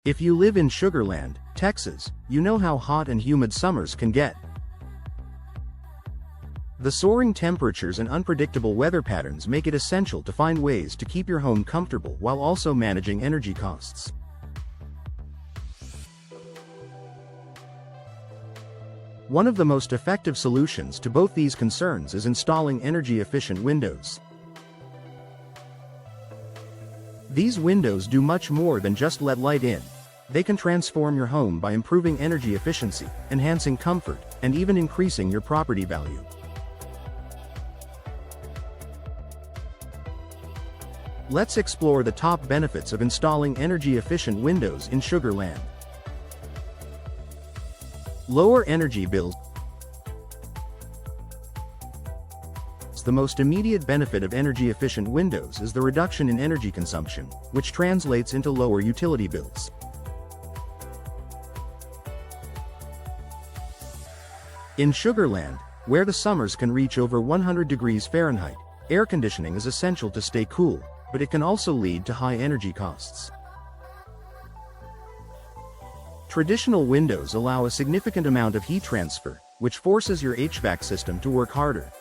If you live in Sugar Land, Texas, you know how hot and humid summers can get. The soaring temperatures and unpredictable weather patterns make it essential to find ways to keep your home comfortable while also managing energy costs. One of the most effective solutions to both these concerns is installing energy-efficient windows. These windows do much more than just let light in. They can transform your home by improving energy efficiency, enhancing comfort, and even increasing your property value. Let's explore the top benefits of installing energy-efficient windows in Sugar Land. Lower energy bills. The most immediate benefit of energy-efficient windows is the reduction in energy consumption, which translates into lower utility bills. In Sugar Land, where the summers can reach over 100 degrees Fahrenheit, air conditioning is essential to stay cool, but it can also lead to high energy costs. Traditional windows allow a significant amount of heat transfer, which forces your HVAC system to work harder.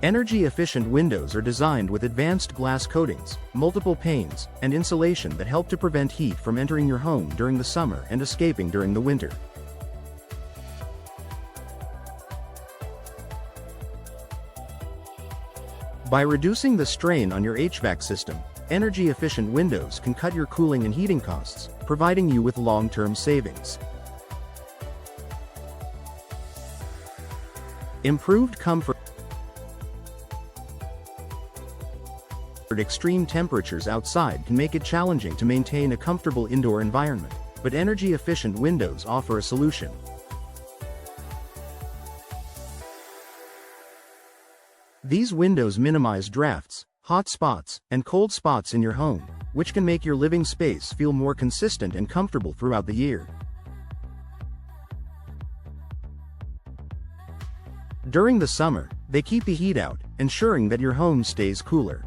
Energy-efficient windows are designed with advanced glass coatings, multiple panes, and insulation that help to prevent heat from entering your home during the summer and escaping during the winter. By reducing the strain on your HVAC system, energy-efficient windows can cut your cooling and heating costs, providing you with long-term savings. Improved comfort. Extreme temperatures outside can make it challenging to maintain a comfortable indoor environment, but energy-efficient windows offer a solution. These windows minimize drafts, hot spots, and cold spots in your home, which can make your living space feel more consistent and comfortable throughout the year. During the summer, they keep the heat out, ensuring that your home stays cooler.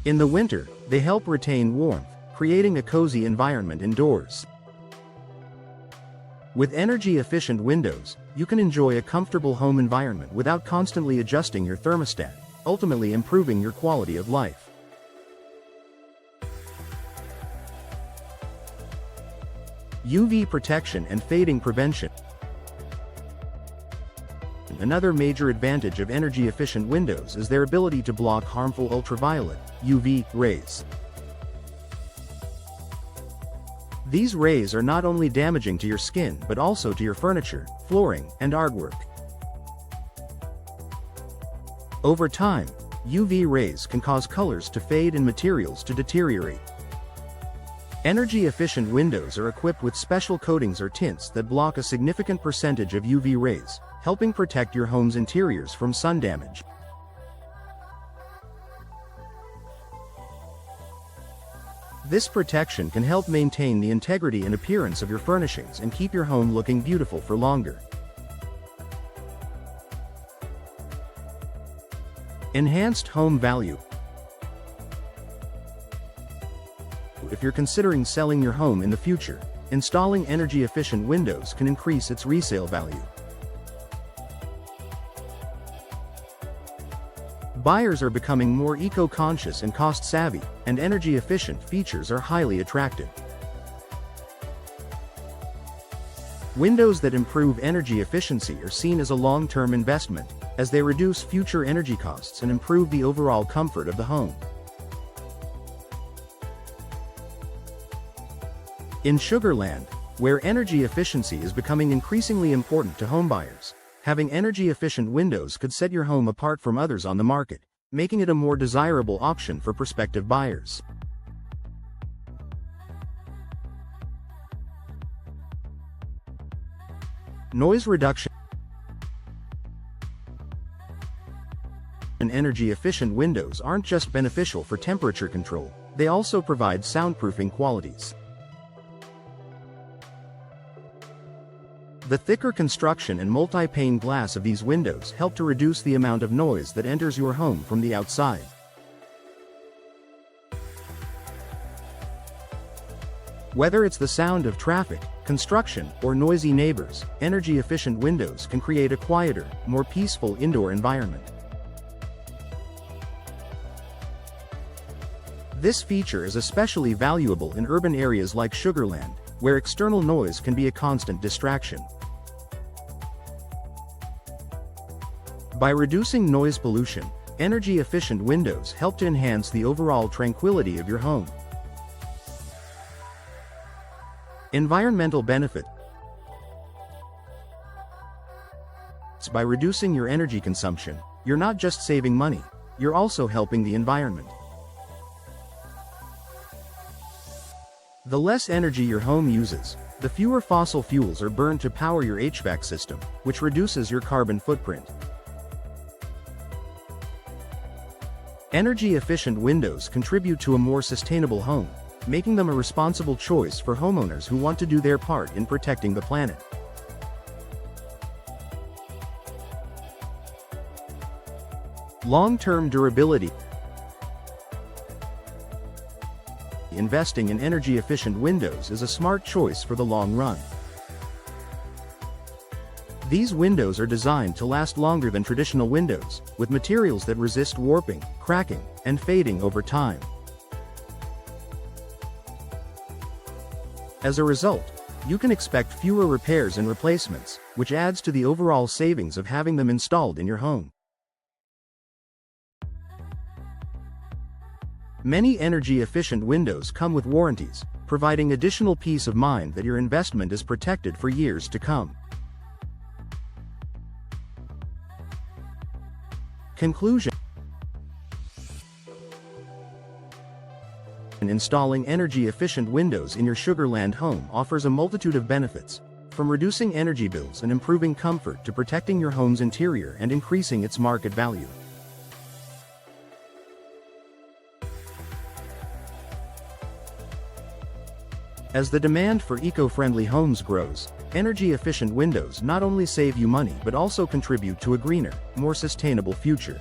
In the winter, they help retain warmth, creating a cozy environment indoors. With energy-efficient windows, you can enjoy a comfortable home environment without constantly adjusting your thermostat, ultimately improving your quality of life. UV protection and fading prevention. Another major advantage of energy-efficient windows is their ability to block harmful ultraviolet, UV, rays. These rays are not only damaging to your skin but also to your furniture, flooring, and artwork. Over time, UV rays can cause colors to fade and materials to deteriorate. Energy-efficient windows are equipped with special coatings or tints that block a significant percentage of UV rays, helping protect your home's interiors from sun damage. This protection can help maintain the integrity and appearance of your furnishings and keep your home looking beautiful for longer. Enhanced home value. If you're considering selling your home in the future, installing energy-efficient windows can increase its resale value. Buyers are becoming more eco-conscious and cost-savvy, and energy-efficient features are highly attractive. Windows that improve energy efficiency are seen as a long-term investment, as they reduce future energy costs and improve the overall comfort of the home. In Sugar Land, where energy efficiency is becoming increasingly important to homebuyers, having energy-efficient windows could set your home apart from others on the market, making it a more desirable option for prospective buyers. Noise reduction. Energy-efficient windows aren't just beneficial for temperature control, they also provide soundproofing qualities. The thicker construction and multi-pane glass of these windows help to reduce the amount of noise that enters your home from the outside. Whether it's the sound of traffic, construction, or noisy neighbors, energy-efficient windows can create a quieter, more peaceful indoor environment. This feature is especially valuable in urban areas like Sugar Land, where external noise can be a constant distraction. By reducing noise pollution, energy-efficient windows help to enhance the overall tranquility of your home. Environmental benefit. By reducing your energy consumption, you're not just saving money, you're also helping the environment. The less energy your home uses, the fewer fossil fuels are burned to power your HVAC system, which reduces your carbon footprint. Energy-efficient windows contribute to a more sustainable home, making them a responsible choice for homeowners who want to do their part in protecting the planet. Long-term durability. Investing in energy-efficient windows is a smart choice for the long run. These windows are designed to last longer than traditional windows, with materials that resist warping, cracking, and fading over time. As a result, you can expect fewer repairs and replacements, which adds to the overall savings of having them installed in your home. Many energy-efficient windows come with warranties, providing additional peace of mind that your investment is protected for years to come. Conclusion. Installing energy-efficient windows in your Sugar Land home offers a multitude of benefits, from reducing energy bills and improving comfort to protecting your home's interior and increasing its market value. As the demand for eco-friendly homes grows, energy-efficient windows not only save you money but also contribute to a greener, more sustainable future.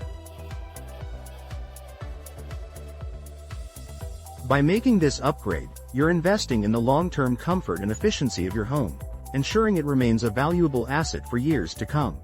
By making this upgrade, you're investing in the long-term comfort and efficiency of your home, ensuring it remains a valuable asset for years to come.